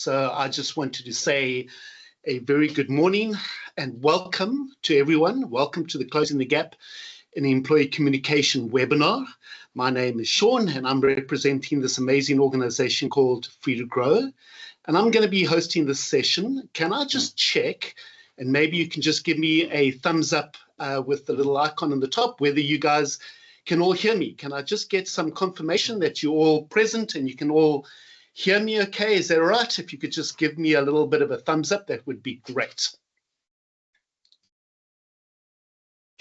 So I just wanted to say a very good morning and welcome to everyone. Welcome to the Closing the Gap in Employee Communication webinar. My name is Sean and I'm representing this amazing organization called Free to Grow. And I'm going to be hosting this session. Can I just check, and maybe you can just give me a thumbs up with the little icon on the top, whether you guys can all hear me. Can I just get some confirmation that you're all present and you can all hear me okay? Is that all right? If you could just give me a little bit of a thumbs up, that would be great.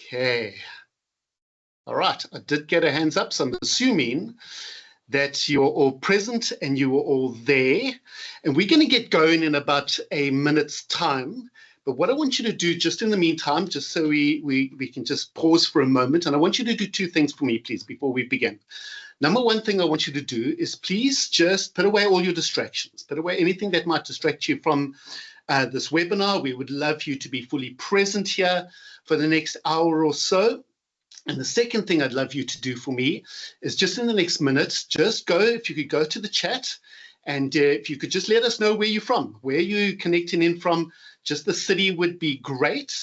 Okay. All right, I did get a hands up, so I'm assuming that you're all present and you are all there. And we're going to get going in about a minute's time. But what I want you to do just in the meantime, just so we can just pause for a moment, and I want you to do two things for me, please, before we begin. Number one thing I want you to do is please just put away all your distractions, put away anything that might distract you from this webinar. We would love you to be fully present here for the next hour or so. And the second thing I'd love you to do for me is just in the next minute, just go, if you could go to the chat, and if you could just let us know where you're from, where you're connecting in from. Just the city would be great.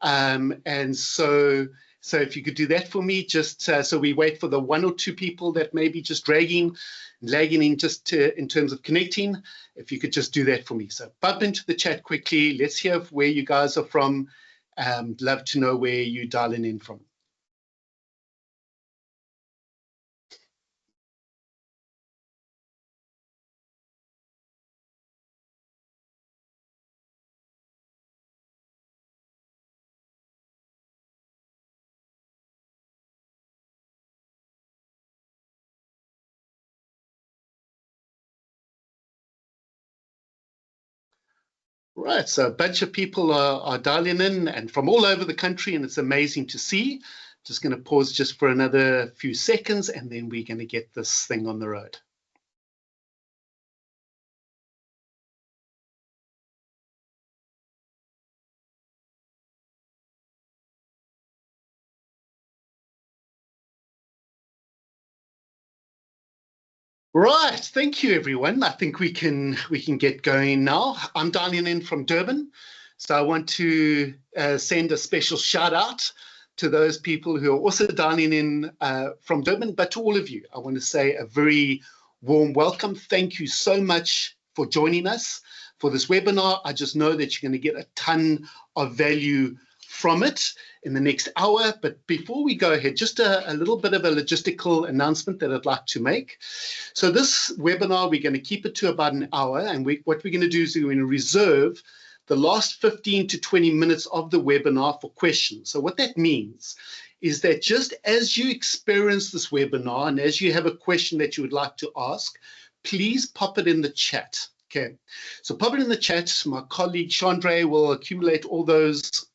And so if you could do that for me, just so we wait for the one or two people that may be just lagging in just in terms of connecting, if you could just do that for me. So bump into the chat quickly. Let's hear where you guys are from. Love to know where you're dialing in from. Right, so a bunch of people are dialing in and from all over the country, and it's amazing to see. Just going to pause just for another few seconds, and then we're going to get this thing on the road. Right, thank you, everyone. I think we can get going now. I'm dialing in from Durban, so I want to send a special shout out to those people who are also dialing in from Durban, but to all of you, I want to say a very warm welcome. Thank you so much for joining us for this webinar. I just know that you're going to get a ton of value from it in the next hour. But before we go ahead, just a little bit of a logistical announcement that I'd like to make. So this webinar, we're going to keep it to about an hour. And what we're going to do is we're going to reserve the last 15 to 20 minutes of the webinar for questions. So what that means is that just as you experience this webinar and as you have a question that you would like to ask, please pop it in the chat. Okay, so pop it in the chat. My colleague Chandre will accumulate all those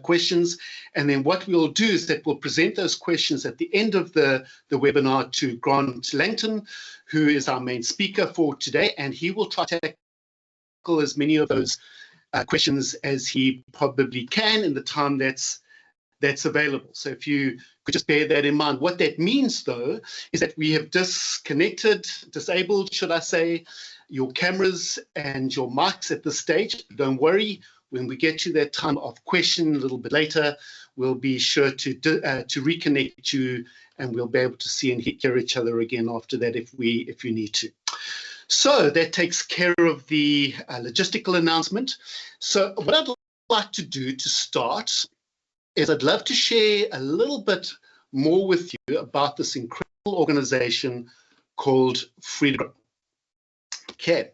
questions, and then what we'll do is that we'll present those questions at the end of the webinar to Grant Longton, who is our main speaker for today, and he will try to tackle as many of those questions as he probably can in the time that's available. So if you could just bear that in mind. What that means, though, is that we have disabled, should I say, your cameras and your mics at this stage. Don't worry. When we get to that time of question a little bit later, we'll be sure to reconnect you, and we'll be able to see and hear each other again after that if we need to. So that takes care of the logistical announcement. So what I'd like to do to start is I'd love to share a little bit more with you about this incredible organization called Free to Grow. Okay,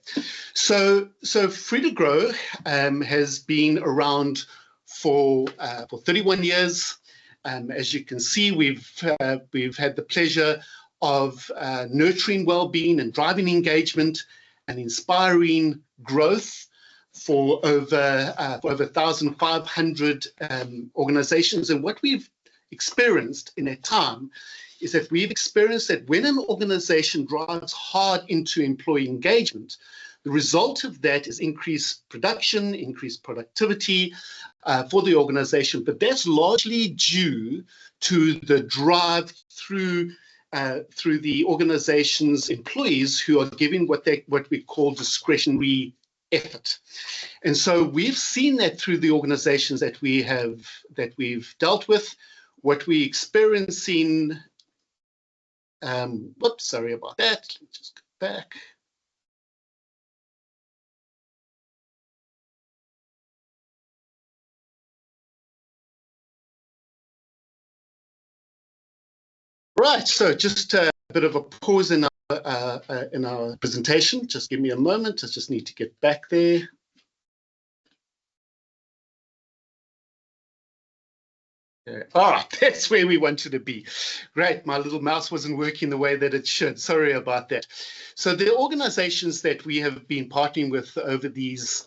so Free to Grow has been around for 31 years. As you can see, we've had the pleasure of nurturing well-being and driving engagement and inspiring growth for over 1,500 organizations. And what we've experienced in that time is that we've experienced that when an organization drives hard into employee engagement, the result of that is increased production, increased productivity for the organization. But that's largely due to the drive through through the organization's employees who are giving what we call discretionary effort. And so we've seen that through the organizations that we've dealt with. What we're experiencing, whoops, sorry about that. Let me just go back. Right, so just a bit of a pause in our presentation. Just give me a moment. I just need to get back there. All right, that's where we wanted to be. Great, my little mouse wasn't working the way that it should. Sorry about that. So the organizations that we have been partnering with over these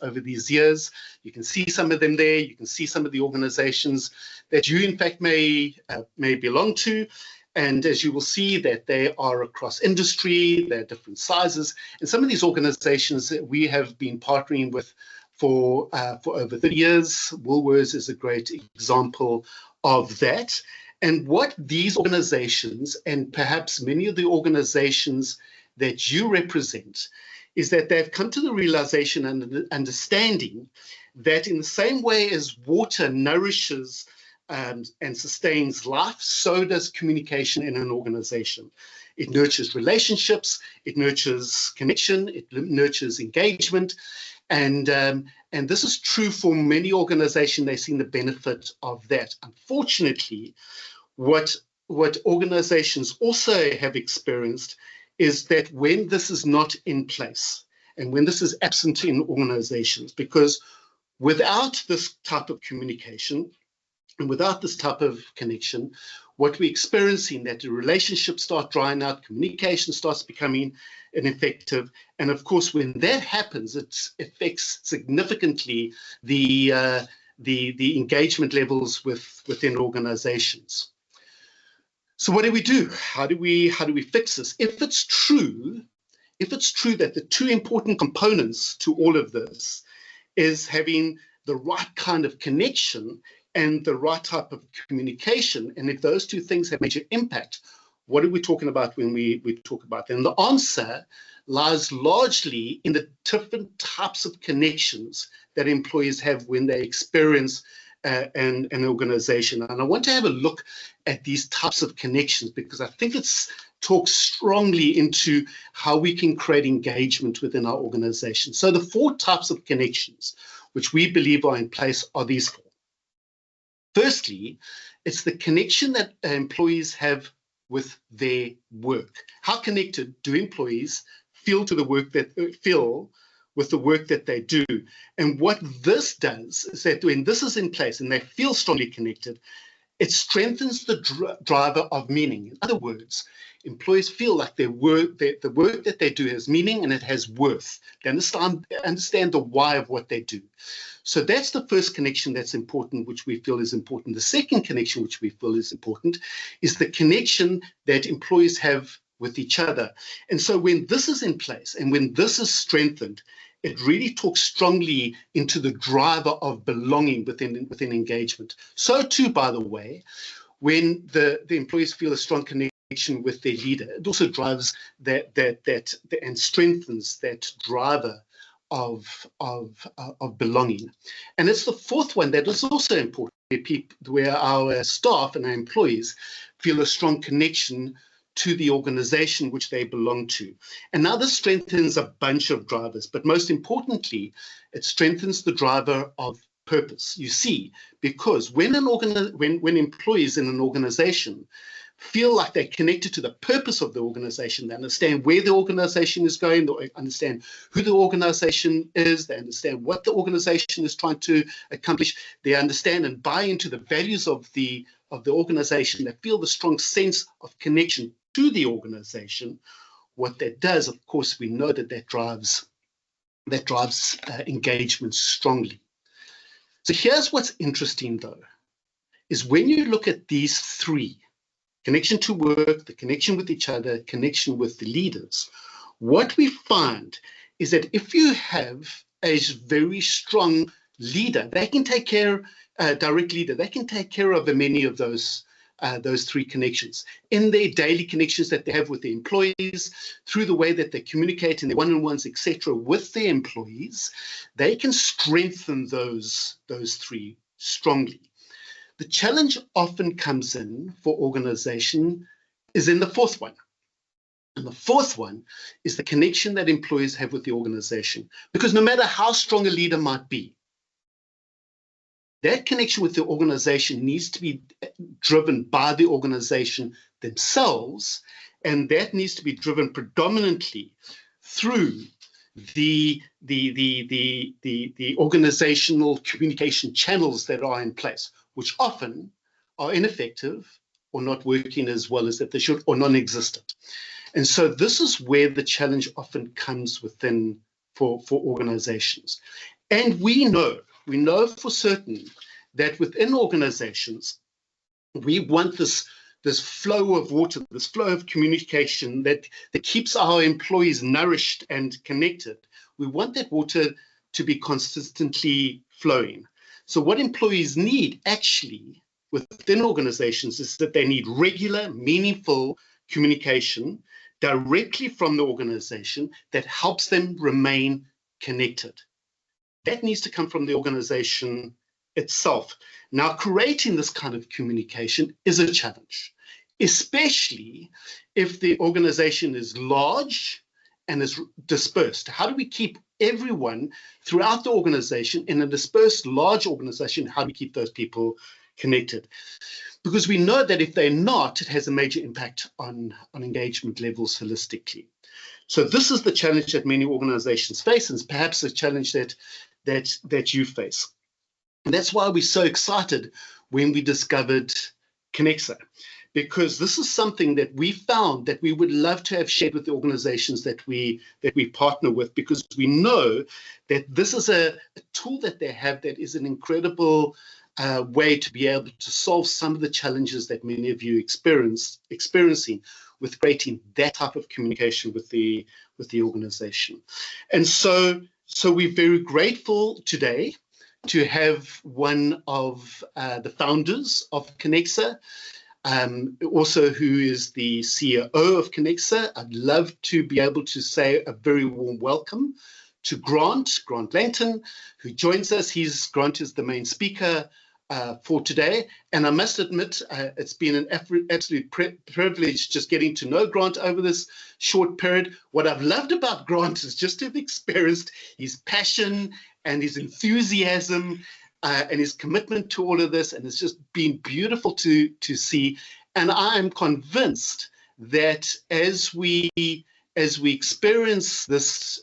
years, you can see some of them there. You can see some of the organizations that you, in fact, may belong to. And as you will see, that they are across industry, they're different sizes. And some of these organizations that we have been partnering with for over 30 years, Woolworths is a great example of that. And what these organizations, and perhaps many of the organizations that you represent, is that they've come to the realization and understanding that in the same way as water nourishes and sustains life, so does communication in an organization. It nurtures relationships, it nurtures connection, it nurtures engagement. And this is true for many organizations. They've seen the benefit of that. Unfortunately, what organizations also have experienced is that when this is not in place and when this is absent in organizations, because without this type of communication and without this type of connection, what we're experiencing, that the relationships start drying out, communication starts becoming ineffective. And of course, when that happens, it affects significantly the engagement levels within organizations. So what do we do? How do we fix this? If it's true that the two important components to all of this is having the right kind of connection and the right type of communication, and if those two things have major impact, what are we talking about when we talk about that? And the answer lies largely in the different types of connections that employees have when they experience an organization. And I want to have a look at these types of connections because I think it talks strongly into how we can create engagement within our organization. So the 4 types of connections which we believe are in place are these 4. Firstly, it's the connection that employees have with their work. How connected do employees feel to the work with the work that they do? And what this does is that when this is in place and they feel strongly connected, it strengthens the driver of meaning. In other words, employees feel like the work that they do has meaning and it has worth. They understand the why of what they do. So that's the first connection that's important, which we feel is important. The second connection, which we feel is important, is the connection that employees have with each other. And so when this is in place and when this is strengthened, it really talks strongly into the driver of belonging within engagement. So too, by the way, when the employees feel a strong connection with their leader, it also drives that and strengthens that driver of belonging. And it's the fourth one that is also important, where our staff and our employees feel a strong connection to the organization which they belong to. And now this strengthens a bunch of drivers, but most importantly, it strengthens the driver of purpose. You see, because when employees in an organization feel like they're connected to the purpose of the organization, they understand where the organization is going, they understand who the organization is, they understand what the organization is trying to accomplish, they understand and buy into the values of the organization, they feel the strong sense of connection to the organization. What that does, of course, we know that drives engagement strongly. So here's what's interesting, though, is when you look at these 3, connection to work, the connection with each other, connection with the leaders, what we find is that if you have a very strong leader, they can take care, direct leader, they can take care of many of those those three connections in their daily connections that they have with their employees, through the way that they communicate in their one-on-ones, etc., with their employees. They can strengthen those three strongly. The challenge often comes in for organization is in the fourth one. And the fourth one is the connection that employees have with the organization. Because no matter how strong a leader might be, that connection with the organization needs to be driven by the organization themselves, and that needs to be driven predominantly through the organizational communication channels that are in place, which often are ineffective or not working as well as that they should, or non-existent. And so this is where the challenge often comes within for organizations. And we know for certain that within organizations, we want this flow of water, this flow of communication that keeps our employees nourished and connected. We want that water to be consistently flowing. So what employees need actually within organizations is that they need regular, meaningful communication directly from the organization that helps them remain connected. That needs to come from the organization itself. Now, creating this kind of communication is a challenge, especially if the organization is large and is dispersed. How do we keep everyone throughout the organization in a dispersed large organization? How do we keep those people connected? Because we know that if they're not, it has a major impact on engagement levels holistically. So this is the challenge that many organizations face, and it's perhaps a challenge that you face. And that's why we're so excited when we discovered Connexa, because this is something that we found that we would love to have shared with the organizations that we partner with, because we know that this is a tool that they have that is an incredible way to be able to solve some of the challenges that many of you experiencing with creating that type of communication with the organization. And so we're very grateful today to have one of the founders of Connexa, also who is the CEO of Connexa. I'd love to be able to say a very warm welcome to Grant Longton, who joins us. Grant is the main speaker for today. And I must admit, it's been an absolute privilege just getting to know Grant over this short period. What I've loved about Grant is just to have experienced his passion and his enthusiasm and his commitment to all of this. And it's just been beautiful to see. And I am convinced that as we experience this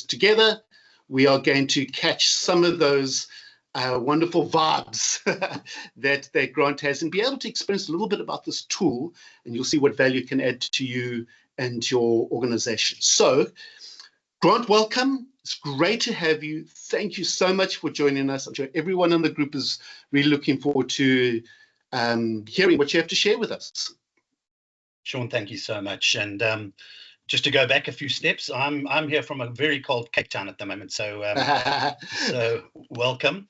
together, we are going to catch some of those wonderful vibes that Grant has, and be able to experience a little bit about this tool, and you'll see what value it can add to you and your organization. So, Grant, welcome. It's great to have you. Thank you so much for joining us. I'm sure everyone in the group is really looking forward to hearing what you have to share with us. Sean, thank you so much. And just to go back a few steps, I'm here from a very cold Cape Town at the moment, so so welcome.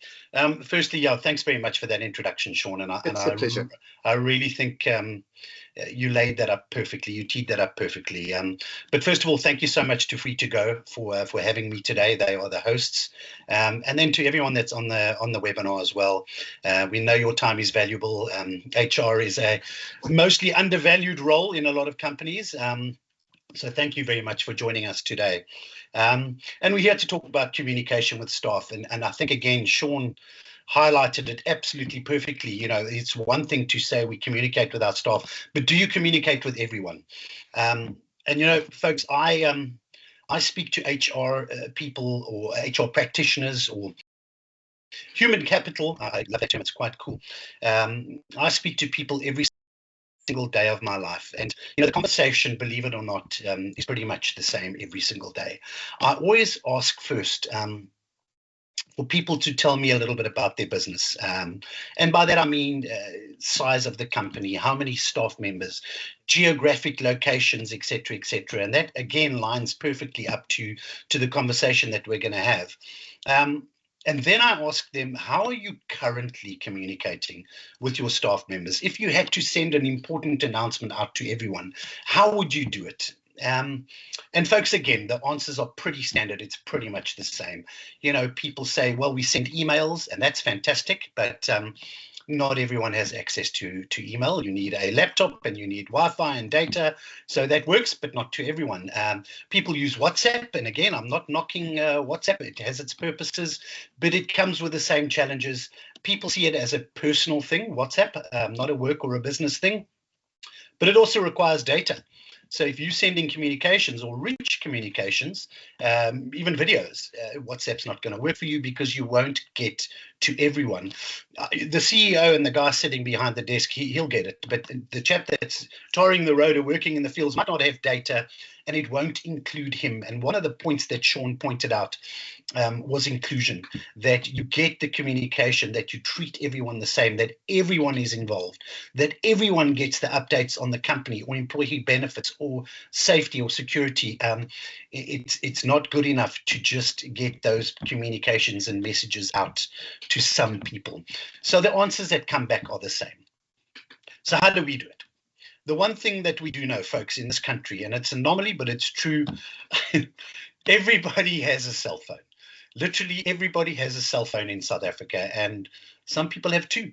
Firstly, thanks very much for that introduction, Sean. It's a pleasure. I really think you laid that up perfectly. You teed that up perfectly. But first of all, thank you so much to Free2Go for having me today. They are the hosts, and then to everyone that's on the webinar as well. We know your time is valuable. HR is a mostly undervalued role in a lot of companies. So thank you very much for joining us today. And we're here to talk about communication with staff. And I think, again, Sean highlighted it absolutely perfectly. You know, it's one thing to say we communicate with our staff, but do you communicate with everyone? And, you know, folks, I speak to HR people or HR practitioners or human capital. I love that term. It's quite cool. I speak to people every single day of my life, and you know, the conversation, believe it or not, is pretty much the same every single day. I always ask first for people to tell me a little bit about their business, and by that I mean size of the company, how many staff members, geographic locations, etc., etc. And that again lines perfectly up to the conversation that we're going to have. And then I ask them, how are you currently communicating with your staff members? If you had to send an important announcement out to everyone, how would you do it? And folks, again, the answers are pretty standard. It's pretty much the same. People say, well, we send emails, and that's fantastic, but not everyone has access to email. You need a laptop and you need Wi-Fi and data. So that works, but not to everyone. People use WhatsApp. And again, I'm not knocking WhatsApp. It has its purposes, but it comes with the same challenges. People see it as a personal thing, WhatsApp, not a work or a business thing, but it also requires data. So if you're sending communications or rich communications, even videos, WhatsApp's not going to work for you because you won't get to everyone. The CEO and the guy sitting behind the desk, he'll get it. But the chap that's tarring the road or working in the fields might not have data, and it won't include him. And one of the points that Sean pointed out was inclusion, that you get the communication, that you treat everyone the same, that everyone is involved, that everyone gets the updates on the company or employee benefits or safety or security. It's not good enough to just get those communications and messages out to some people. So the answers that come back are the same. So how do we do it? The one thing that we do know, folks, in this country, and it's an anomaly, but it's true, everybody has a cell phone. Literally everybody has a cell phone in South Africa, and some people have two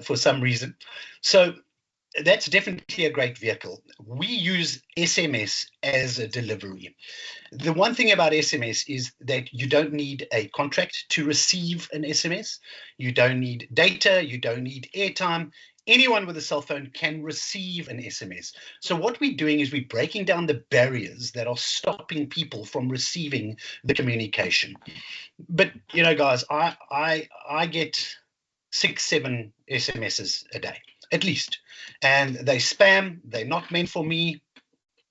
for some reason. So that's definitely a great vehicle. We use SMS as a delivery. The one thing about SMS is that you don't need a contract to receive an SMS. You don't need data. You don't need airtime. Anyone with a cell phone can receive an SMS. So what we're doing is we're breaking down the barriers that are stopping people from receiving the communication. But, guys, I get 6-7 SMSs a day, at least. And they spam. They're not meant for me.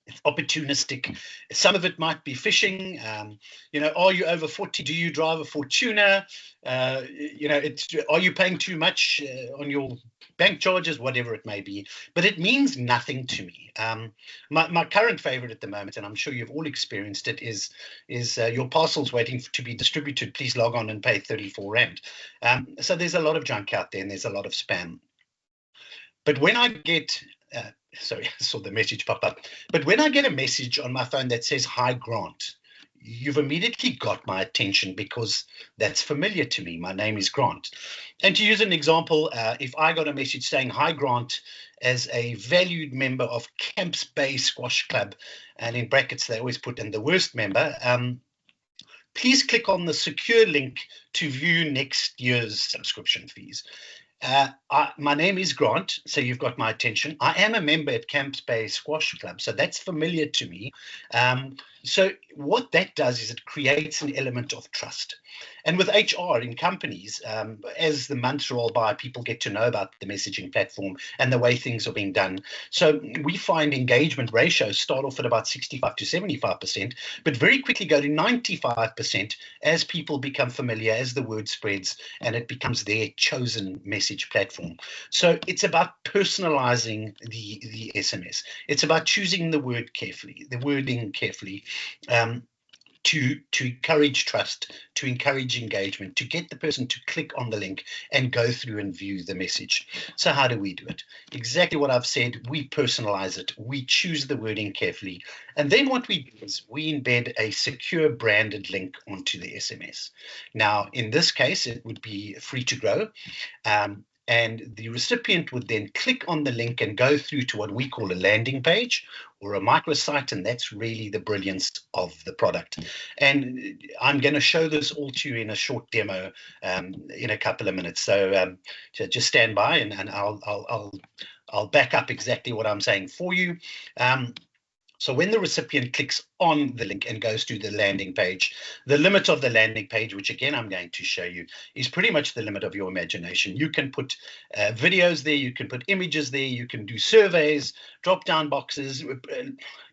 It's opportunistic. Some of it might be phishing. Are you over 40? Do you drive a Fortuner? Are you paying too much on your bank charges? Whatever it may be. But it means nothing to me. My current favorite at the moment, and I'm sure you've all experienced it, is your parcel's waiting to be distributed. Please log on and pay 34 Rand. So there's a lot of junk out there, and there's a lot of spam. But when I get sorry, I saw the message pop up. But when I get a message on my phone that says, "Hi, Grant," you've immediately got my attention because that's familiar to me. My name is Grant. And to use an example, if I got a message saying, "Hi, Grant," as a valued member of Camps Bay Squash Club, and in brackets, they always put in the worst member, please click on the secure link to view next year's subscription fees. My name is Grant, so you've got my attention. I am a member at Camps Bay Squash Club, so that's familiar to me. So what that does is it creates an element of trust. And with HR in companies, as the months roll by, people get to know about the messaging platform and the way things are being done. So we find engagement ratios start off at about 65 to 75%, but very quickly go to 95% as people become familiar, as the word spreads, and it becomes their chosen message platform. So it's about personalizing the SMS. It's about choosing the word carefully, the wording carefully, to encourage trust, to encourage engagement, to get the person to click on the link and go through and view the message. So how do we do it? Exactly what I've said. We personalize it. We choose the wording carefully. And then what we do is we embed a secure branded link onto the SMS. Now, in this case, it would be free to grow. And the recipient would then click on the link and go through to what we call a landing page or a microsite, and that's really the brilliance of the product. And I'm going to show this all to you in a short demo in a couple of minutes. So just stand by, and I'll back up exactly what I'm saying for you. So when the recipient clicks on the link and goes to the landing page, the limit of the landing page, which again I'm going to show you, is pretty much the limit of your imagination. You can put videos there, you can put images there, you can do surveys, drop-down boxes,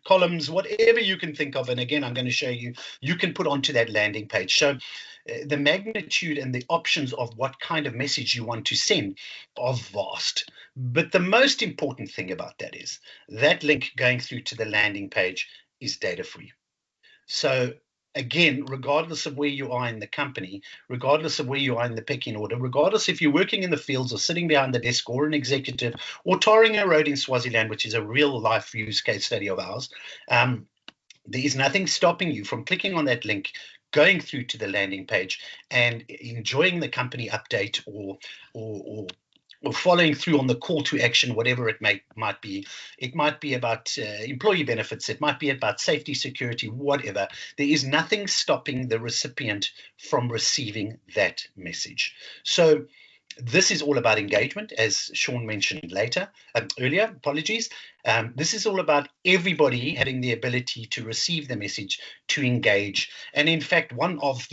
columns, whatever you can think of. And again, I'm going to show you, you can put onto that landing page. So the magnitude and the options of what kind of message you want to send are vast. But the most important thing about that is that link going through to the landing page is data free. So again, regardless of where you are in the company, regardless of where you are in the pecking order, regardless if you're working in the fields or sitting behind the desk or an executive or tarring a road in Swaziland, which is a real life use case study of ours, there is nothing stopping you from clicking on that link, going through to the landing page and enjoying the company update or following through on the call to action, whatever it might be. It might be about employee benefits. It might be about safety, security, whatever. There is nothing stopping the recipient from receiving that message. So this is all about engagement, as Sean mentioned earlier, apologies. This is all about everybody having the ability to receive the message, to engage. And in fact, one of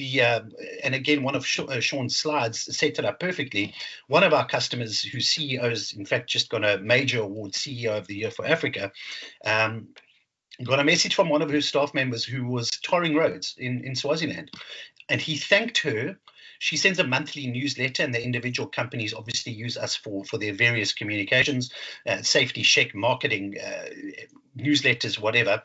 Sean's slides set it up perfectly. One of our customers whose CEO has, in fact, just got a major award, CEO of the Year for Africa, got a message from one of her staff members who was tarring roads in Swaziland. And he thanked her. She sends a monthly newsletter, and the individual companies obviously use us for their various communications, safety check, marketing, newsletters, whatever.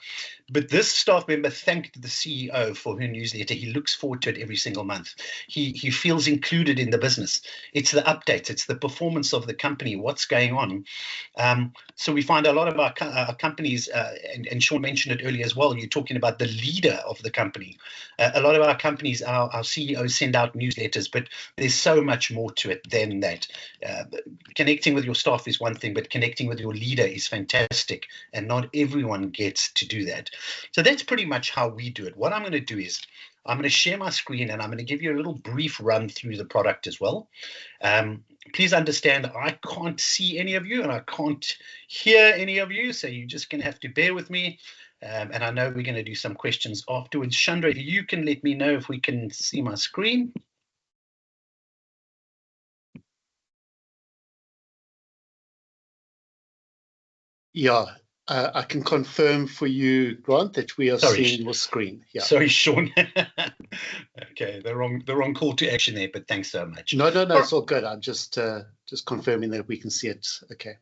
But this staff member thanked the CEO for her newsletter. He looks forward to it every single month. He feels included in the business. It's the updates. It's the performance of the company, what's going on. So we find a lot of our companies, and Sean mentioned it earlier as well, you're talking about the leader of the company. A lot of our companies, our CEOs send out newsletters, but there's so much more to it than that. Connecting with your staff is one thing, but connecting with your leader is fantastic, and not everyone gets to do that. So that's pretty much how we do it. What I'm going to do is I'm going to share my screen, and I'm going to give you a little brief run through the product as well. Please understand, I can't see any of you and I can't hear any of you, so you're just going to have to bear with me. And I know we're going to do some questions afterwards. Chandre, you can let me know if we can see my screen. Yeah, I can confirm for you, Grant, that we are seeing your screen. Yeah. Sorry, Sean. Okay, the wrong call to action there, but thanks so much. No, it's all good. I'm just confirming that we can see it. Okay,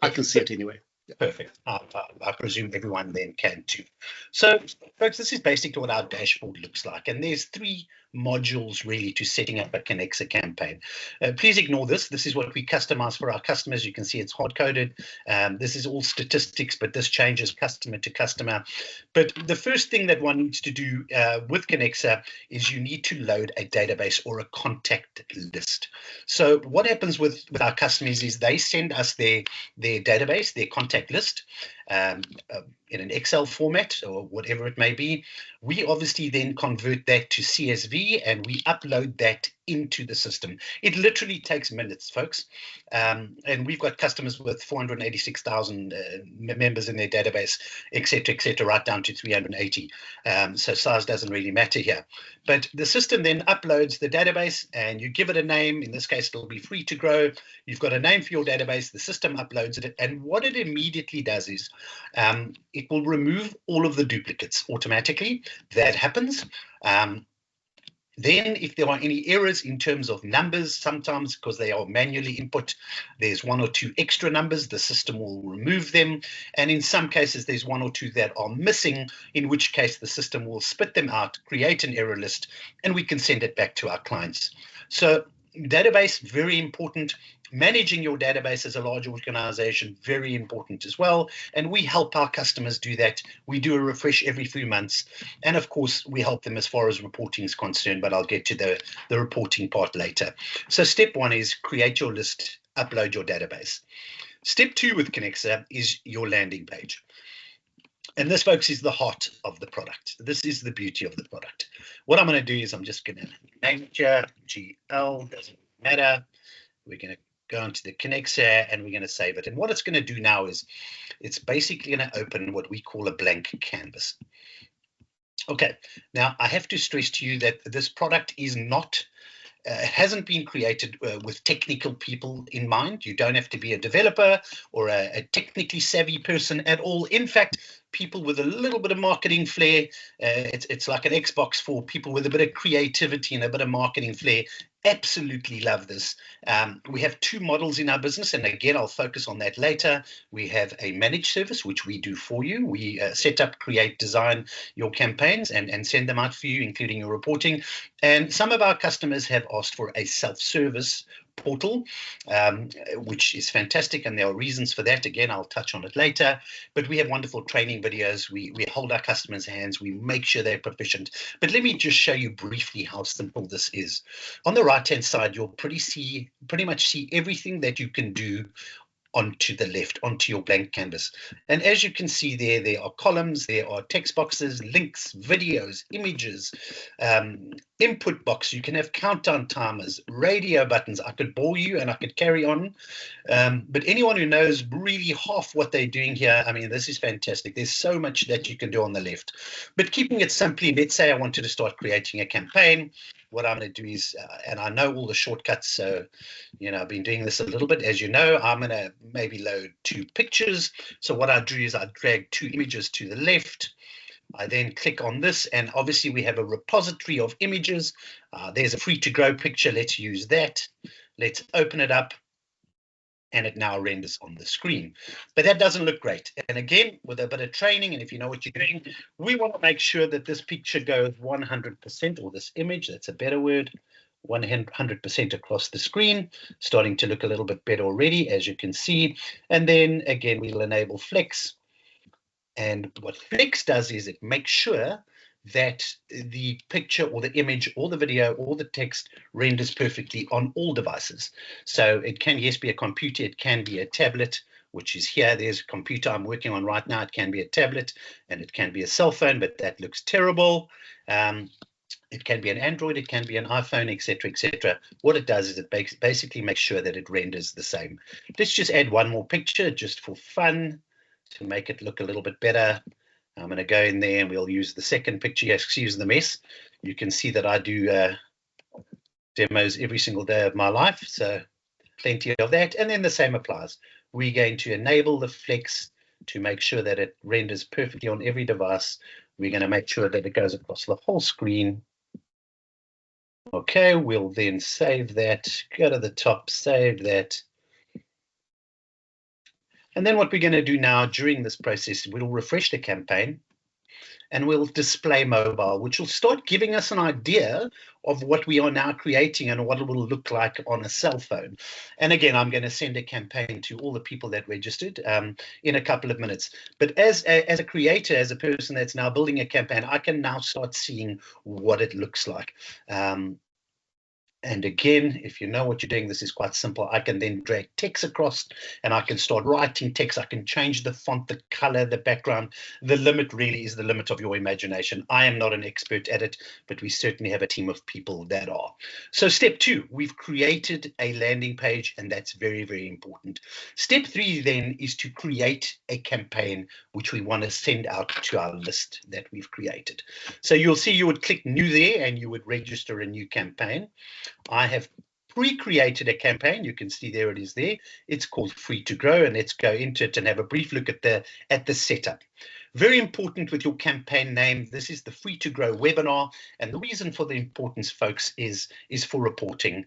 I can see it anyway. Yeah. Perfect. I presume everyone then can too. So, folks, this is basically what our dashboard looks like, and there's 3 modules really to setting up a Connexa campaign. Please ignore this. This is what we customize for our customers. You can see it's hard-coded. This is all statistics, but this changes customer to customer. But the first thing that one needs to do with Connexa is you need to load a database or a contact list. So what happens with our customers is they send us their database, their contact list, in an Excel format or whatever it may be. We obviously then convert that to CSV and we upload that into the system. It literally takes minutes, folks. And we've got customers with 486,000 members in their database, et cetera, right down to 380. So size doesn't really matter here. But the system then uploads the database and you give it a name. In this case, it'll be free to grow. You've got a name for your database. The system uploads it. And what it immediately does is it will remove all of the duplicates automatically. That happens. Then if there are any errors in terms of numbers, sometimes because they are manually input, there's 1 or 2 extra numbers, the system will remove them. And in some cases, there's 1 or 2 that are missing, in which case the system will spit them out, create an error list, and we can send it back to our clients. So database, very important. Managing your database as a large organization, very important as well. And we help our customers do that. We do a refresh every few months. And of course, we help them as far as reporting is concerned, but I'll get to the reporting part later. So step 1 is create your list, upload your database. Step 2 with Connexa is your landing page. And this, folks, is the heart of the product. This is the beauty of the product. What I'm going to do is I'm just going to name it here, GL, doesn't matter. We're going to go into the Connexa and we're going to save it. And what it's going to do now is it's basically going to open what we call a blank canvas. Okay, now I have to stress to you that this product is not hasn't been created with technical people in mind. You don't have to be a developer or a technically savvy person at all. In fact, people with a little bit of marketing flair. It's like an Xbox for people with a bit of creativity and a bit of marketing flair. Absolutely love this. We have two models in our business, and again, I'll focus on that later. We have a managed service, which we do for you. We set up, create, design your campaigns and send them out for you, including your reporting. And some of our customers have asked for a self-service portal, which is fantastic, and there are reasons for that. Again, I'll touch on it later. But we have wonderful training videos. We hold our customers' hands. We make sure they're proficient. But let me just show you briefly how simple this is. On the right-hand side, you'll pretty much see everything that you can do onto the left, onto your blank canvas. And as you can see there are columns, there are text boxes, links, videos, images, input box. You can have countdown timers, radio buttons. I could bore you and I could carry on. But anyone who knows really half what they're doing here, I mean, this is fantastic. There's so much that you can do on the left. But keeping it simply, let's say I wanted to start creating a campaign. What I'm going to do is, and I know all the shortcuts, so, you know, I've been doing this a little bit. As you know, I'm going to maybe load 2 pictures. So what I do is I drag 2 images to the left. I then click on this, and obviously we have a repository of images. There's a free to grow picture. Let's use that. Let's open it up. And it now renders on the screen. But that doesn't look great. And again, with a bit of training, and if you know what you're doing, we want to make sure that this picture goes 100%, or this image, that's a better word, 100% across the screen, starting to look a little bit better already, as you can see. And then again, we'll enable Flex. And what Flex does is it makes sure that the picture or the image or the video or the text renders perfectly on all devices. So it can, yes, be a computer, it can be a tablet, which is here. There's a computer I'm working on right now. It can be a tablet and it can be a cell phone, but that looks terrible. It can be an Android, it can be an iPhone, etc., etc. What it does is it basically makes sure that it renders the same. Let's just add one more picture just for fun to make it look a little bit better. I'm going to go in there and we'll use the second picture. Yes, excuse the mess. You can see that I do demos every single day of my life, so plenty of that. And then the same applies. We're going to enable the Flex to make sure that it renders perfectly on every device. We're going to make sure that it goes across the whole screen. Okay, we'll then save that, go to the top, save that. And then what we're going to do now during this process, we'll refresh the campaign and we'll display mobile, which will start giving us an idea of what we are now creating and what it will look like on a cell phone. And again, I'm going to send a campaign to all the people that registered in a couple of minutes. But as a creator, as a person that's now building a campaign, I can now start seeing what it looks like. And again, if you know what you're doing, this is quite simple. I can then drag text across and I can start writing text. I can change the font, the color, the background. The limit really is the limit of your imagination. I am not an expert at it, but we certainly have a team of people that are. So step 2, we've created a landing page, and that's very, very important. Step 3 then is to create a campaign, which we want to send out to our list that we've created. So you'll see you would click new there and you would register a new campaign. I have pre-created a campaign. You can see there it is there. It's called Free to Grow, and let's go into it and have a brief look at the setup. Very important with your campaign name. This is the Free to Grow webinar, and the reason for the importance, folks, is for reporting.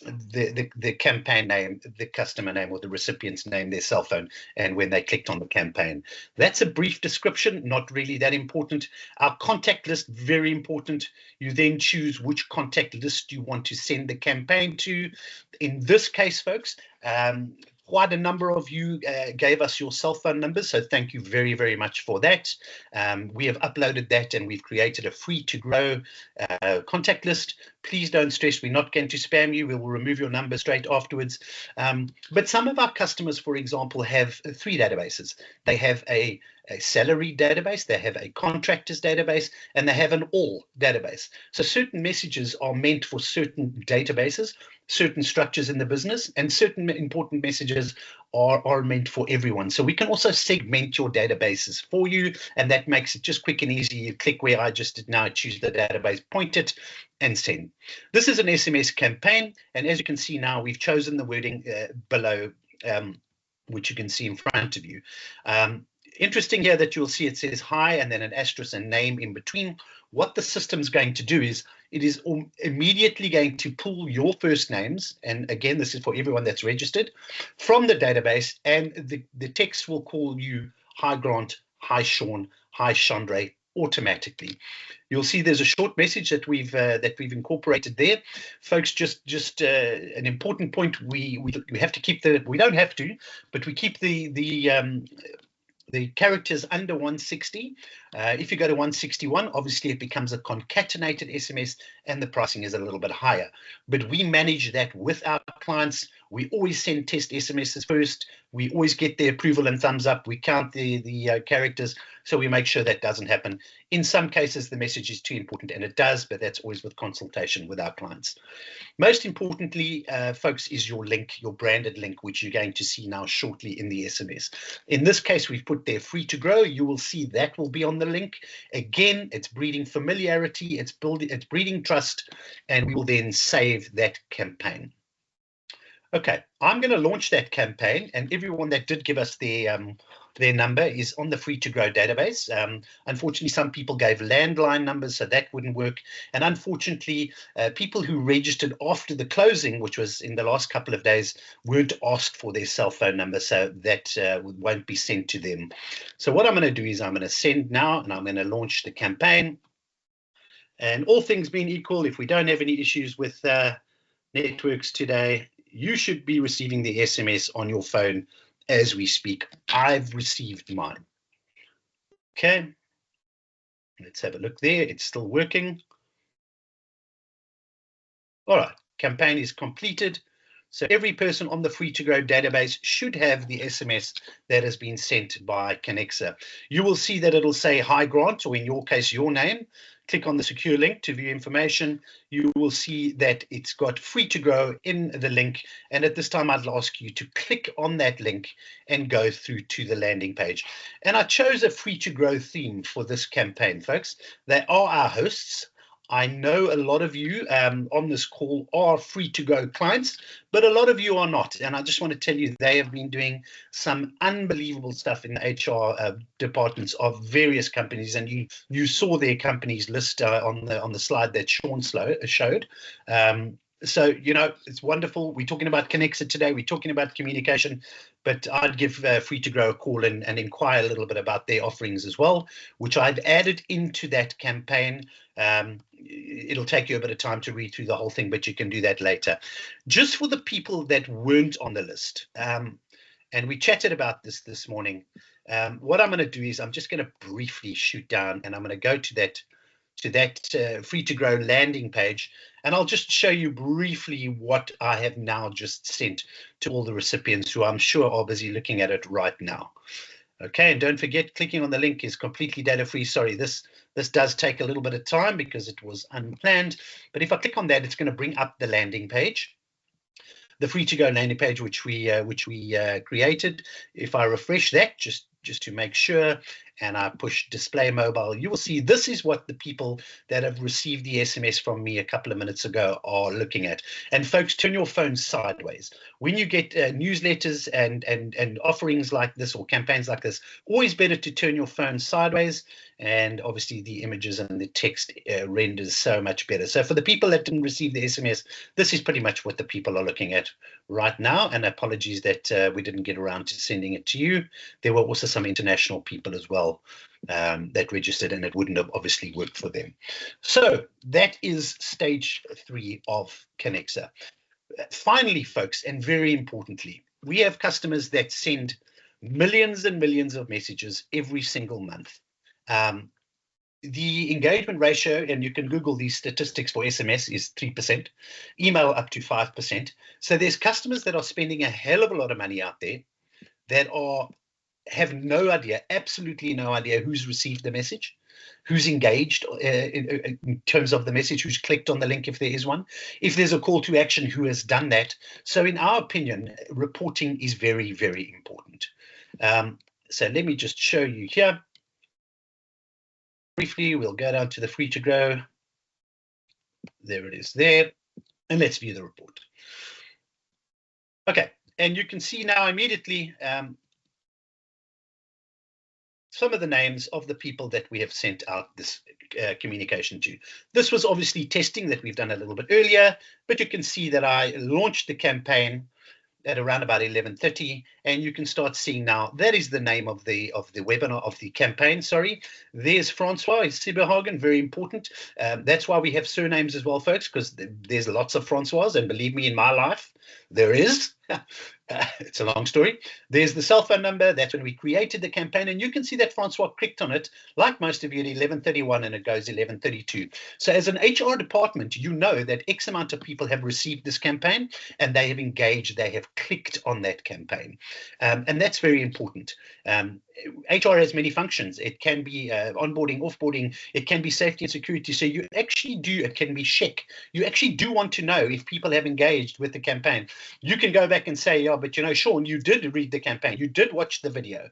The campaign name, the customer name, or the recipient's name, their cell phone, and when they clicked on the campaign. That's a brief description, not really that important. Our contact list, very important. You then choose which contact list you want to send the campaign to. In this case, folks, quite a number of you gave us your cell phone numbers, so thank you very, very much for that. We have uploaded that and we've created a Free to Grow contact list. Please don't stress, we're not going to spam you. We will remove your number straight afterwards. But some of our customers, for example, have 3 databases. They have a salary database, they have a contractors database, and they have an all database. So certain messages are meant for certain databases, certain structures in the business, and certain important messages are meant for everyone. So we can also segment your databases for you, and that makes it just quick and easy. You click where I just did now, choose the database, point it, and send. This is an SMS campaign, and as you can see now, we've chosen the wording below, which you can see in front of you. Interesting here that you'll see it says hi and then an asterisk and name in between. What the system's going to do is it is immediately going to pull your first names, and again, this is for everyone that's registered, from the database, and the text will call you hi Grant, hi Sean, hi Chandre automatically. You'll see there's a short message that we've incorporated there, folks. Just an important point: we have to keep we don't have to, but we keep the characters under 160. If you go to 161, obviously it becomes a concatenated SMS and the pricing is a little bit higher. But we manage that with our clients. We always send test SMSs first. We always get the approval and thumbs up. We count the characters, so we make sure that doesn't happen. In some cases, the message is too important, and it does, but that's always with consultation with our clients. Most importantly, folks, is your link, your branded link, which you're going to see now shortly in the SMS. In this case, we've put there free to grow. You will see that will be on the link. Again, it's breeding familiarity, it's breeding trust, and we will then save that campaign. Okay, I'm going to launch that campaign, and everyone that did give us their number is on the free to grow database. Unfortunately, some people gave landline numbers, so that wouldn't work. And unfortunately, people who registered after the closing, which was in the last couple of days, weren't asked for their cell phone number, so that won't be sent to them. So what I'm going to do is I'm going to send now, and I'm going to launch the campaign. And all things being equal, if we don't have any issues with networks today, you should be receiving the SMS on your phone as we speak. I've received mine. Okay, let's have a look there. It's still working. All right, campaign is completed. So every person on the free to grow database should have the SMS that has been sent by Connexa. You will see that it'll say hi Grant, or in your case, your name. Click on the secure link to view information. You will see that it's got free to grow in the link. And at this time, I'd ask you to click on that link and go through to the landing page. And I chose a free to grow theme for this campaign, folks. They are our hosts. I know a lot of you on this call are free to go clients, but a lot of you are not. And I just want to tell you, they have been doing some unbelievable stuff in the HR departments of various companies. And you saw their companies list on the slide that Sean showed. So, you know, it's wonderful. We're talking about Connexa today. We're talking about communication, but I'd give Free to Grow a call and inquire a little bit about their offerings as well, which I've added into that campaign. It'll take you a bit of time to read through the whole thing, but you can do that later. Just for the people that weren't on the list, and we chatted about this morning, what I'm going to do is I'm just going to briefly shoot down, and I'm going to go to that free to grow landing page, and I'll just show you briefly what I have now just sent to all the recipients who I'm sure are busy looking at it right now. Okay, and don't forget, clicking on the link is completely data free. Sorry, this does take a little bit of time because it was unplanned, but if I click on that, it's going to bring up the landing page, the free to go landing page which we created. If I refresh that just to make sure, and I push display mobile, you will see this is what the people that have received the SMS from me a couple of minutes ago are looking at. And folks, turn your phone sideways. When you get newsletters and offerings like this or campaigns like this, always better to turn your phone sideways. And obviously the images and the text renders so much better. So for the people that didn't receive the SMS, this is pretty much what the people are looking at right now. And apologies that we didn't get around to sending it to you. There were also some international people as well that registered, and it wouldn't have obviously worked for them. So that is stage 3 of Connexa. Finally, folks, and very importantly, we have customers that send millions and millions of messages every single month. The engagement ratio, and you can Google these statistics for SMS, is 3%, email up to 5%. So there's customers that are spending a hell of a lot of money out there that have no idea, absolutely no idea who's received the message, who's engaged in terms of the message, who's clicked on the link if there is one, if there's a call to action, who has done that. So in our opinion, reporting is very, very important. So let me just show you here. Briefly, we'll go down to the free to grow. There it is there. And let's view the report. Okay, and you can see now immediately some of the names of the people that we have sent out this communication to. This was obviously testing that we've done a little bit earlier, but you can see that I launched the campaign at around about 11:30, and you can start seeing now that is the name of the webinar, of the campaign. Sorry, there's Francois Siberhagen, very important. That's why we have surnames as well, folks, because there's lots of Francois, and believe me, in my life there is. It's a long story. There's the cell phone number. That's when we created the campaign, and you can see that Francois clicked on it, like most of you, at 11:31, and it goes 11:32. So as an HR department, you know that X amount of people have received this campaign, and they have engaged, they have clicked on that campaign, and that's very important. HR has many functions. It can be onboarding, offboarding, it can be safety and security. So you actually do, it can be check. You actually do want to know if people have engaged with the campaign. You can go back and say, yeah, but you know, Sean, you did read the campaign, you did watch the video.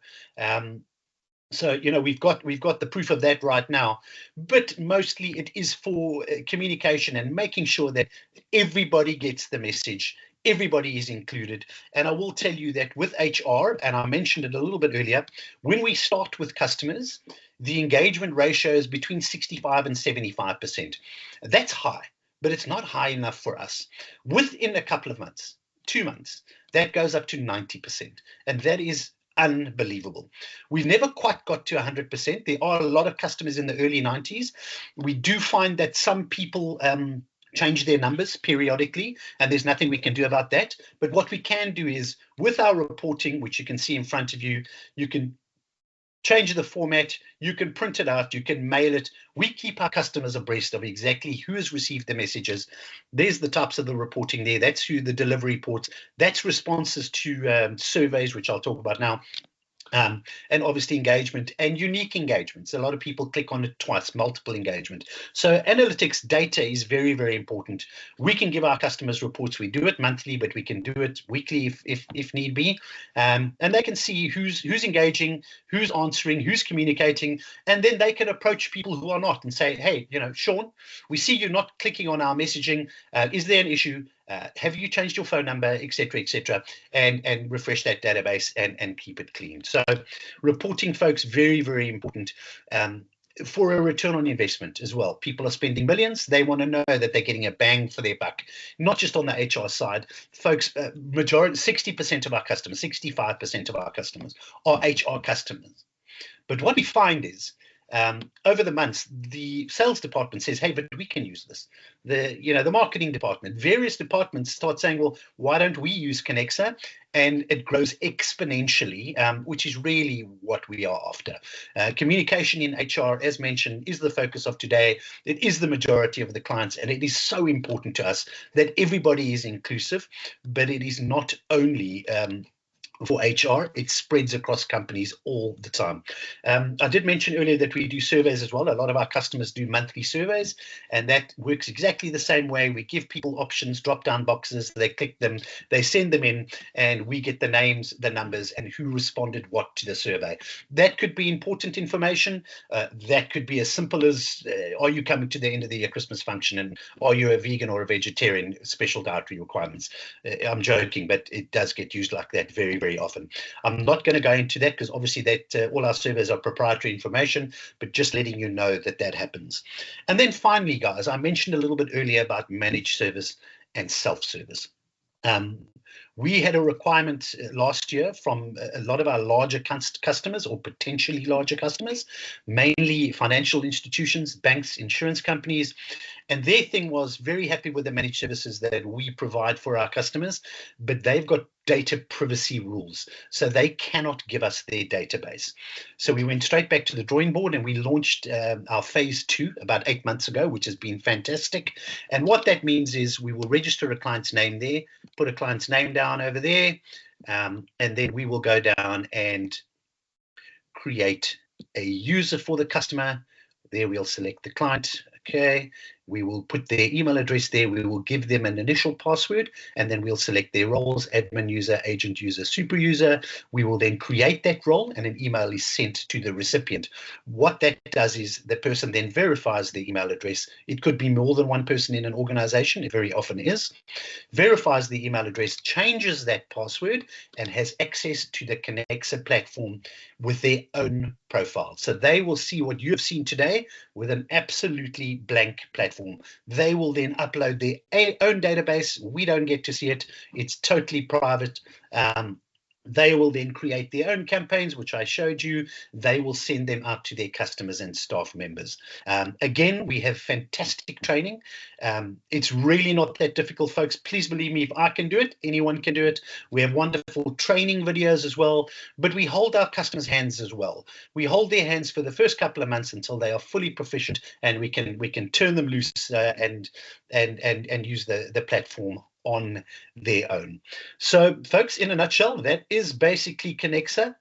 So, you know, we've got the proof of that right now, but mostly it is for communication and making sure that everybody gets the message. Everybody is included. And I will tell you that with HR, and I mentioned it a little bit earlier, when we start with customers, the engagement ratio is between 65 and 75%. That's high, but it's not high enough for us. Within a couple of months, 2 months, that goes up to 90%. And that is unbelievable. We've never quite got to 100%. There are a lot of customers in the early 90s. We do find that some people change their numbers periodically, and there's nothing we can do about that. But what we can do is, with our reporting, which you can see in front of you, you can change the format, you can print it out, you can mail it. We keep our customers abreast of exactly who has received the messages. There's the types of the reporting there. That's who the delivery reports. That's responses to surveys, which I'll talk about now. And obviously engagement and unique engagements. A lot of people click on it twice, multiple engagement. So analytics data is very, very important. We can give our customers reports. We do it monthly, but we can do it weekly if need be. And they can see who's engaging, who's answering, who's communicating, and then they can approach people who are not and say, hey, you know, Sean, we see you're not clicking on our messaging. Is there an issue? Have you changed your phone number, etc., and refresh that database and keep it clean. So reporting, folks, very, very important for a return on investment as well. People are spending millions. They want to know that they're getting a bang for their buck, not just on the HR side. Folks, majority, 60% of our customers, 65% of our customers are HR customers. But what we find is, over the months, the sales department says, hey, but we can use this. The marketing department, various departments start saying, well, why don't we use Connexa? And it grows exponentially, which is really what we are after. Communication in HR, as mentioned, is the focus of today. It is the majority of the clients, and it is so important to us that everybody is inclusive, but it is not only for HR, it spreads across companies all the time. I did mention earlier that we do surveys as well. A lot of our customers do monthly surveys, and that works exactly the same way. We give people options, drop-down boxes, they click them, they send them in, and we get the names, the numbers, and who responded what to the survey. That could be important information. That could be as simple as, are you coming to the end of the year Christmas function, and are you a vegan or a vegetarian, special dietary requirements. I'm joking, but it does get used like that very, very often. I'm not going to go into that because obviously that all our surveys are proprietary information, but just letting you know that that happens. And then finally, guys, I mentioned a little bit earlier about managed service and self-service. We had a requirement last year from a lot of our larger customers or potentially larger customers, mainly financial institutions, banks, insurance companies. And their thing was very happy with the managed services that we provide for our customers, but they've got data privacy rules, so they cannot give us their database. So we went straight back to the drawing board and we launched our phase 2 about 8 months ago, which has been fantastic. And what that means is we will register a client's name there, put a client's name down over there, and then we will go down and create a user for the customer. There we'll select the client. Okay, We will put their email address there. We will give them an initial password, and then we'll select their roles: admin user, agent user, super user. We will then create that role, and an email is sent to the recipient. What that does is the person then verifies the email address. It could be more than one person in an organization. It very often is. Verifies the email address, changes that password, and has access to the Connexa platform with their own profile. So they will see what you have seen today with an absolutely blank platform. They will then upload their own database. We don't get to see it. It's totally private. They will then create their own campaigns, which I showed you. They will send them out to their customers and staff members. Again, we have fantastic training. It's really not that difficult, folks. Please believe me, if I can do it, anyone can do it. We have wonderful training videos as well, but we hold our customers' hands as well. We hold their hands for the first couple of months until they are fully proficient, and we can turn them loose and use the platform on their own. So, folks, in a nutshell, that is basically Connexa.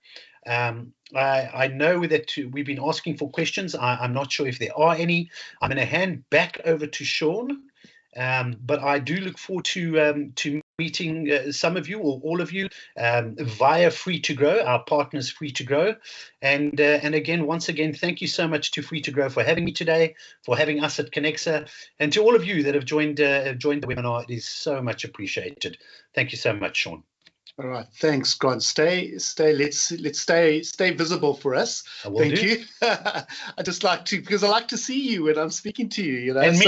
I know that we've been asking for questions. I'm not sure if there are any. I'm going to hand back over to Sean, but I do look forward to meeting some of you or all of you via Free to Grow, our partners Free to Grow. And again, once again, thank you so much to Free to Grow for having me today, for having us at Connexa, and to all of you that have joined the webinar. It is so much appreciated. Thank you so much, Sean. All right, thanks, Grant. Let's stay visible for us. Thank you. I just like to, because I like to see you when I'm speaking to you. You know, and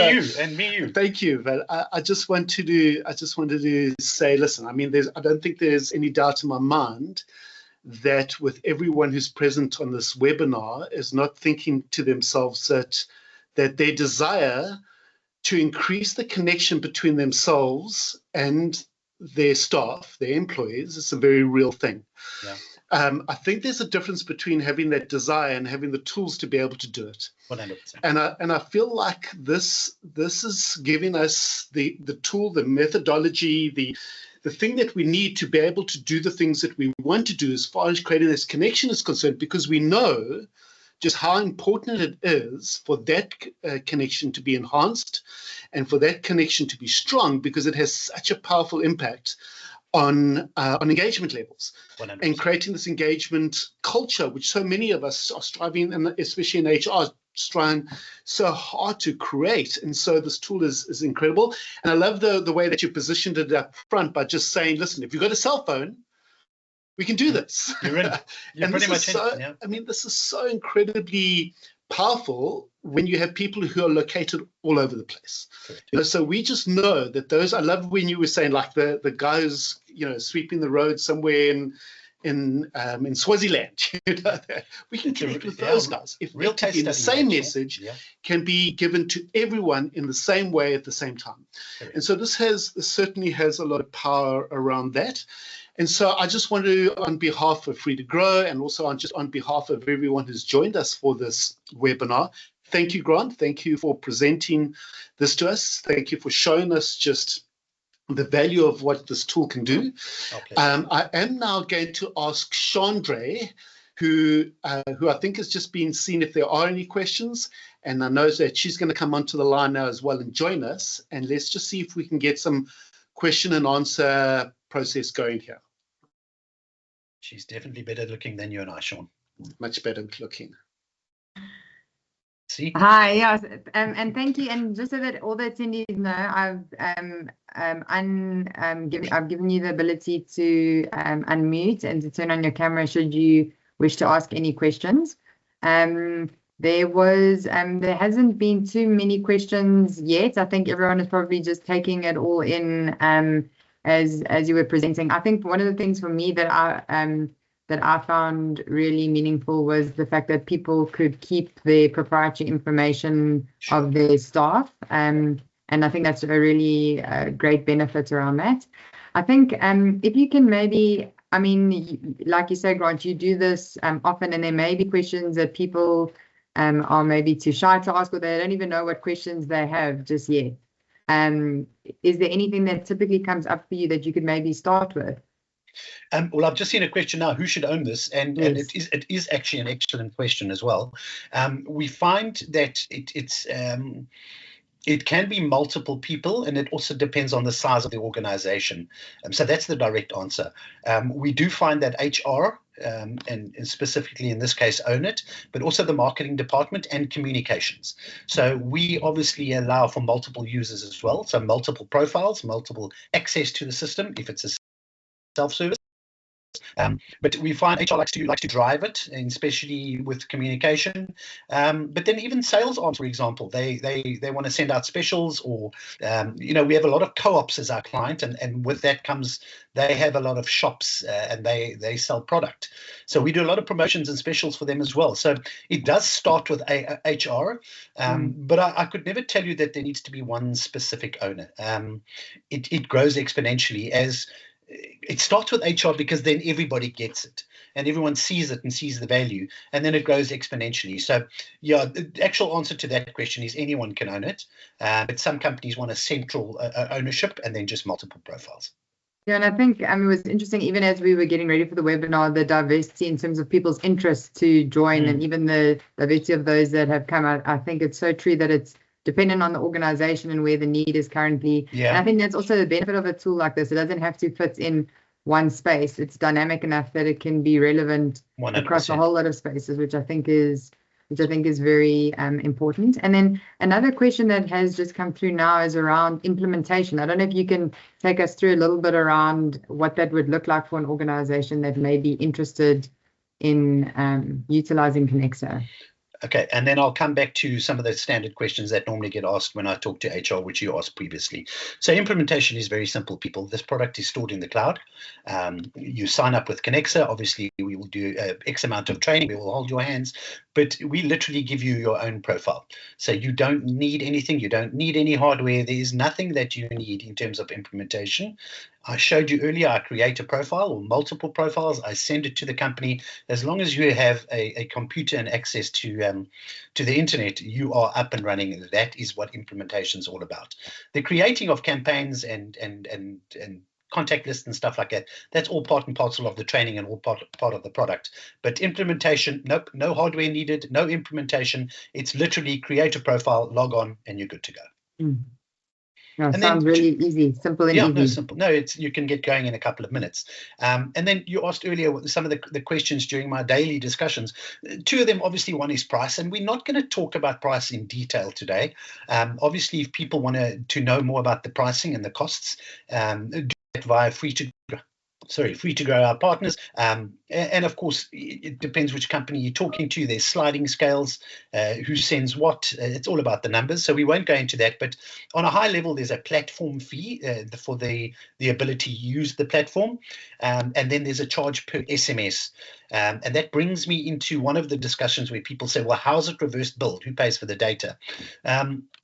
me you. Thank you. But I just wanted to say, listen. I mean, I don't think there's any doubt in my mind that with everyone who's present on this webinar is not thinking to themselves that their desire to increase the connection between themselves and their staff, their employees, it's a very real thing. Yeah. I think there's a difference between having that desire and having the tools to be able to do it. 100%. And I feel like this is giving us the tool, the methodology, the thing that we need to be able to do the things that we want to do as far as creating this connection is concerned, because we know just how important it is for that connection to be enhanced and for that connection to be strong, because it has such a powerful impact on engagement levels 100%. and creating this engagement culture, which so many of us are striving, and especially in HR, trying so hard to create. And so this tool is incredible. And I love the way that you positioned it up front by just saying, listen, if you've got a cell phone, we can do this. You're in. You're and pretty much so, in. Yeah. I mean, this is so incredibly powerful when you have people who are located all over the place. You know, so we just know that those. I love when you were saying like the guys, you know, sweeping the road somewhere in Swaziland. You know, we can connect with those guys. If real case study, the same message can be given to everyone in the same way at the same time. And so this certainly has a lot of power around that. And so I just want to, on behalf of Free to Grow, and also on behalf of everyone who's joined us for this webinar, thank you, Grant. Thank you for presenting this to us. Thank you for showing us just the value of what this tool can do. I am now going to ask Chandre, who I think has just been seen, if there are any questions, and I know that she's going to come onto the line now as well and join us. And let's just see if we can get some question and answer process going here. She's definitely better looking than you and I, Sean. Much better looking. See? Hi, yes, and thank you. And just so that all the attendees know, I've given you the ability to unmute and to turn on your camera should you wish to ask any questions. There hasn't been too many questions yet. I think everyone is probably just taking it all in as you were presenting. I think one of the things for me that I found really meaningful was the fact that people could keep the proprietary information of their staff, and I think that's a really great benefit around that. I think if you can maybe, I mean, like you say, Grant, you do this often, and there may be questions that people are maybe too shy to ask, or they don't even know what questions they have just yet. Is there anything that typically comes up for you that you could maybe start with? Well, I've just seen a question now, who should own this? And it is actually an excellent question as well. We find that It can be multiple people, and it also depends on the size of the organization. So that's the direct answer. We do find that HR, and specifically in this case, own it, but also the marketing department and communications. So we obviously allow for multiple users as well. So multiple profiles, multiple access to the system if it's a self-service. But we find HR likes to drive it, and especially with communication. But then even sales arms, for example, they want to send out specials, or we have a lot of co-ops as our client, and with that comes they have a lot of shops, and they sell product. So we do a lot of promotions and specials for them as well. So it does start with HR, but I could never tell you that there needs to be one specific owner. It grows exponentially as it starts with HR, because then everybody gets it and everyone sees it and sees the value, and then it grows exponentially. So yeah, the actual answer to that question is anyone can own it, but some companies want a central ownership and then just multiple profiles. Yeah, and I think it was interesting, even as we were getting ready for the webinar, the diversity in terms of people's interest to join, and even the diversity of those that have come out. I think it's so true that it's dependent on the organization and where the need is currently. Yeah. And I think that's also the benefit of a tool like this. It doesn't have to fit in one space. It's dynamic enough that it can be relevant 100%. Across a whole lot of spaces, which I think is very important. And then another question that has just come through now is around implementation. I don't know if you can take us through a little bit around what that would look like for an organization that may be interested in utilizing Connexa. Okay, and then I'll come back to some of the standard questions that normally get asked when I talk to HR, which you asked previously. So implementation is very simple, people. This product is stored in the cloud. You sign up with Connexa. Obviously, we will do X amount of training. We will hold your hands, but we literally give you your own profile. So you don't need anything. You don't need any hardware. There is nothing that you need in terms of implementation. I showed you earlier, I create a profile or multiple profiles. I send it to the company. As long as you have a computer and access to the internet, you are up and running. That is what implementation is all about. The creating of campaigns and contact lists and stuff like that, that's all part and parcel of the training and all part of the product. But implementation, nope, no hardware needed, no implementation. It's literally create a profile, log on, and you're good to go. No, it sounds really easy, simple and easy. No, simple. No, you can get going in a couple of minutes. And then you asked earlier some of the questions during my daily discussions. Two of them, obviously, one is price, and we're not going to talk about price in detail today. Obviously, if people want to know more about the pricing and the costs, do that via free to grow our partners. And of course, it depends which company you're talking to. There's sliding scales, who sends what. It's all about the numbers. So we won't go into that. But on a high level, there's a platform fee for the ability to use the platform. And then there's a charge per SMS. And that brings me into one of the discussions where people say, well, how's it reverse billed? Who pays for the data?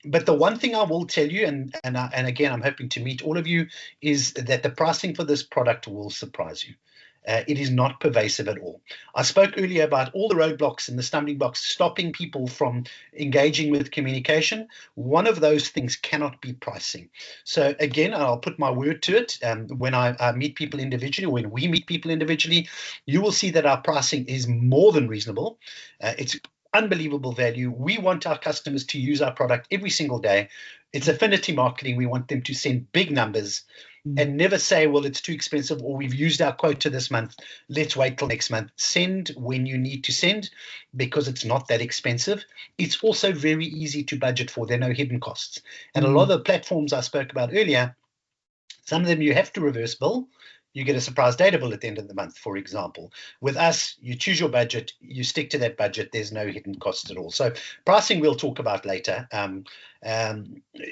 But the one thing I will tell you, and again, I'm hoping to meet all of you, is that the pricing for this product will surprise you. It is not pervasive at all. I spoke earlier about all the roadblocks and the stumbling blocks stopping people from engaging with communication. One of those things cannot be pricing. So again, I'll put my word to it. When I meet people individually, or when we meet people individually, you will see that our pricing is more than reasonable. It's unbelievable value. We want our customers to use our product every single day. It's affinity marketing. We want them to send big numbers and never say, well, it's too expensive, or we've used our quota this month. Let's wait till next month. Send when you need to send, because it's not that expensive. It's also very easy to budget for. There are no hidden costs. And a lot of the platforms I spoke about earlier, some of them you have to reverse bill. You get a surprise data bill at the end of the month, for example. With us, you choose your budget, you stick to that budget. There's no hidden costs at all. So pricing we'll talk about later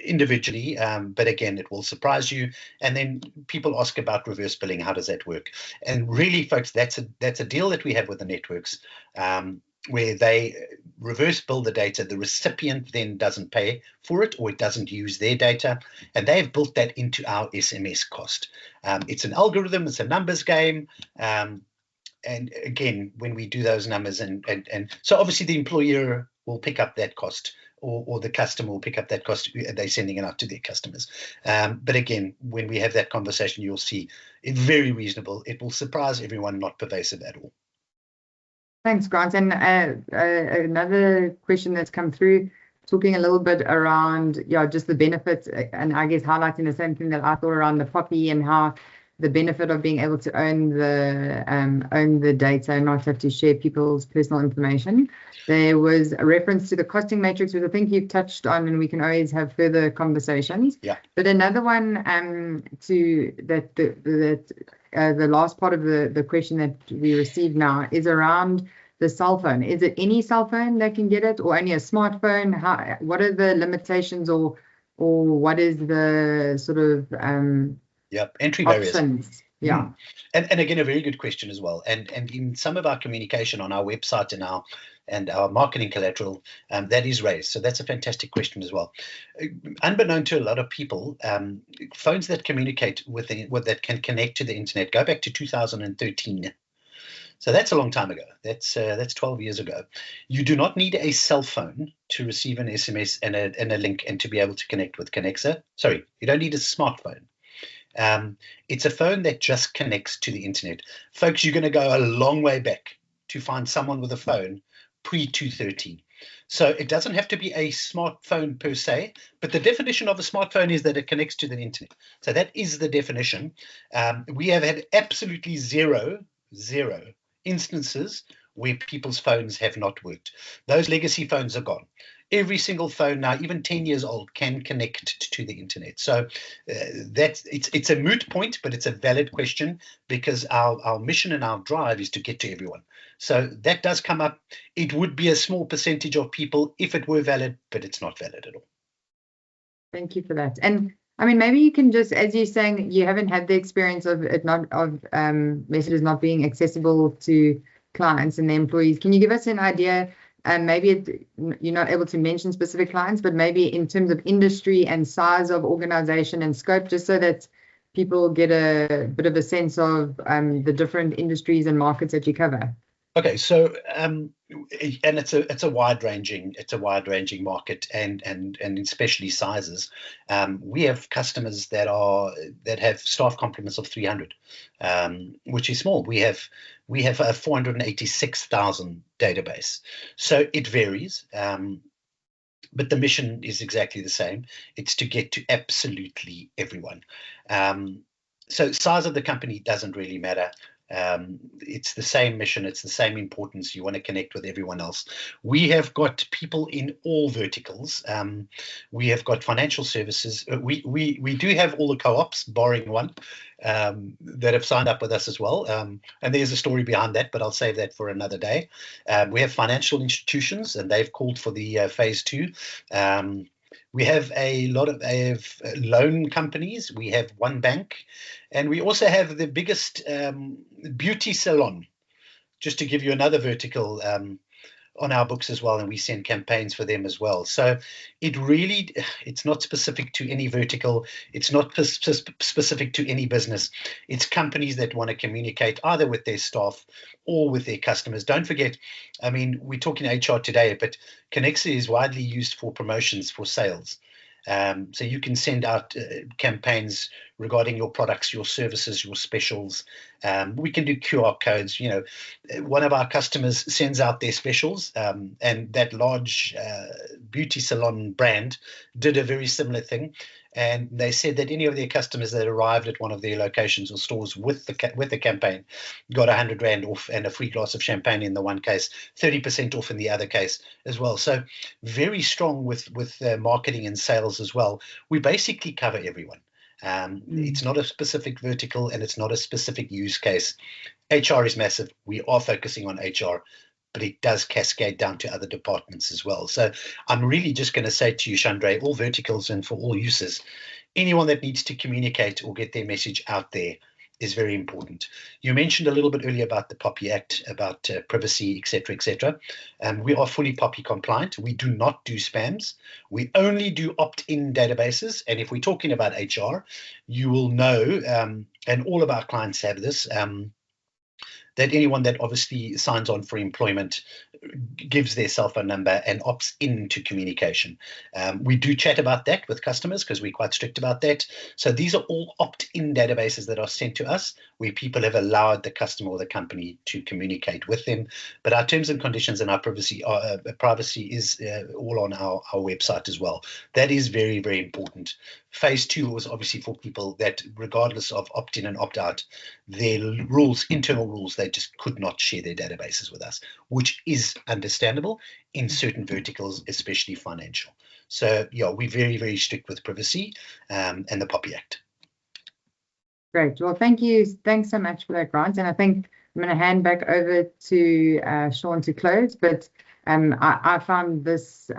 individually, but again, it will surprise you. And then people ask about reverse billing. How does that work? And really, folks, that's a deal that we have with the networks, where they reverse bill the data. The recipient then doesn't pay for it, or it doesn't use their data, and they've built that into our SMS cost. It's an algorithm, it's a numbers game, and again, when we do those numbers, and so obviously the employer will pick up that cost, or the customer will pick up that cost. They're sending it out to their customers. But again, when we have that conversation, you'll see it's very reasonable. It will surprise everyone, not pervasive at all. Thanks, Grant. And another question that's come through, talking a little bit around, just the benefits, and I guess highlighting the same thing that I thought around the poppy and how the benefit of being able to own the data and not have to share people's personal information. There was a reference to the costing matrix, which I think you've touched on, and we can always have further conversations. Yeah. But another one to that the last part of the question that we received now is around the cell phone. Is it any cell phone that can get it, or only a smartphone? What are the limitations, or what is the sort of entry options? barriers. Yeah. And again, a very good question as well. And in some of our communication on our website and our marketing collateral, that is raised. So that's a fantastic question as well. Unbeknown to a lot of people, phones that communicate that can connect to the internet go back to 2013. So that's a long time ago. That's 12 years ago. You do not need a cell phone to receive an SMS and a link and to be able to connect with Connexa. Sorry, you don't need a smartphone. It's a phone that just connects to the internet. Folks, you're going to go a long way back to find someone with a phone pre-2013. So it doesn't have to be a smartphone per se, but the definition of a smartphone is that it connects to the internet. So that is the definition. We have had absolutely zero instances where people's phones have not worked. Those legacy phones are gone. Every single phone now, even 10 years old, can connect to the internet. So it's a moot point, but it's a valid question because our mission and our drive is to get to everyone. So that does come up. It would be a small percentage of people if it were valid, but it's not valid at all. Thank you for that. And I mean, maybe you can just, as you're saying, you haven't had the experience of messages not being accessible to clients and their employees. Can you give us an idea? Maybe you're not able to mention specific clients, but maybe in terms of industry and size of organization and scope, just so that people get a bit of a sense of the different industries and markets that you cover. Okay, so and it's a wide ranging market and especially sizes. We have customers that have staff complements of 300, which is small. We have a 486,000 database, so it varies. But the mission is exactly the same. It's to get to absolutely everyone. So size of the company doesn't really matter. It's the same mission, it's the same importance. You want to connect with everyone else. We have got people in all verticals. We have got financial services. We do have all the co-ops, barring one, that have signed up with us as well. And there's a story behind that, but I'll save that for another day. We have financial institutions, and they've called for the phase 2. We have a lot of loan companies. We have one bank, and we also have the biggest beauty salon, just to give you another vertical on our books as well, and we send campaigns for them as well. So it's not specific to any vertical. It's not specific to any business. It's companies that want to communicate either with their staff or with their customers. Don't forget, I mean, we're talking HR today, but Connexa is widely used for promotions, for sales. So you can send out campaigns regarding your products, your services, your specials. We can do QR codes. You know, one of our customers sends out their specials, and that large beauty salon brand did a very similar thing. And they said that any of their customers that arrived at one of their locations or stores with the campaign got 100 Rand off and a free glass of champagne in the one case, 30% off in the other case as well. So very strong with marketing and sales as well. We basically cover everyone. It's not a specific vertical and it's not a specific use case. HR is massive. We are focusing on HR, but it does cascade down to other departments as well. So I'm really just going to say to you, Chandre, all verticals and for all uses, anyone that needs to communicate or get their message out there is very important. You mentioned a little bit earlier about the POPI Act, about privacy, etc., etc. We are fully POPI compliant. We do not do spams. We only do opt-in databases. And if we're talking about HR, you will know, and all of our clients have this, that anyone that obviously signs on for employment gives their cell phone number and opts into communication. We do chat about that with customers because we're quite strict about that. So these are all opt-in databases that are sent to us where people have allowed the customer or the company to communicate with them. But our terms and conditions and our privacy is all on our website as well. That is very, very important. Phase 2 was obviously for people that, regardless of opt-in and opt-out, their rules, internal rules, they just could not share their databases with us, which is understandable in certain verticals, especially financial. So yeah, we're very, very strict with privacy and the POPI Act. Great. Well, thank you. Thanks so much for that, Grant. And I think I'm going to hand back over to Sean to close. But I found this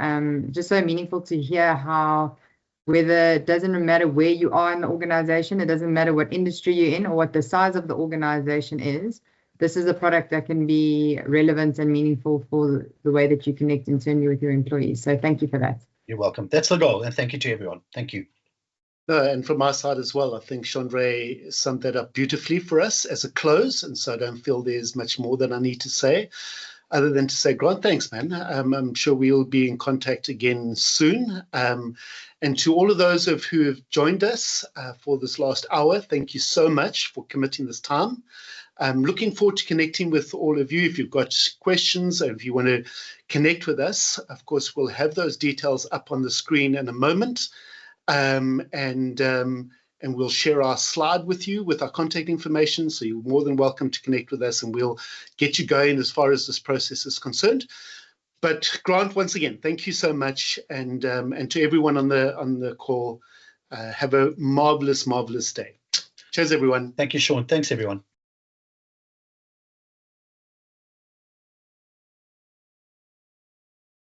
just so meaningful to hear how, whether it doesn't matter where you are in the organization, it doesn't matter what industry you're in or what the size of the organization is, this is a product that can be relevant and meaningful for the way that you connect internally with your employees. So thank you for that. You're welcome. That's the goal. And thank you to everyone. Thank you. And from my side as well, I think Chandre summed that up beautifully for us as a close. And so I don't feel there's much more that I need to say, other than to say, Grant, thanks, man. I'm sure we'll be in contact again soon. And to all of those who have joined us for this last hour, thank you so much for committing this time. I'm looking forward to connecting with all of you. If you've got questions or if you want to connect with us, of course, we'll have those details up on the screen in a moment. And we'll share our slide with you with our contact information. So you're more than welcome to connect with us and we'll get you going as far as this process is concerned. But Grant, once again, thank you so much. And to everyone on the call, have a marvelous, marvelous day. Cheers, everyone. Thank you, Sean. Thanks, everyone.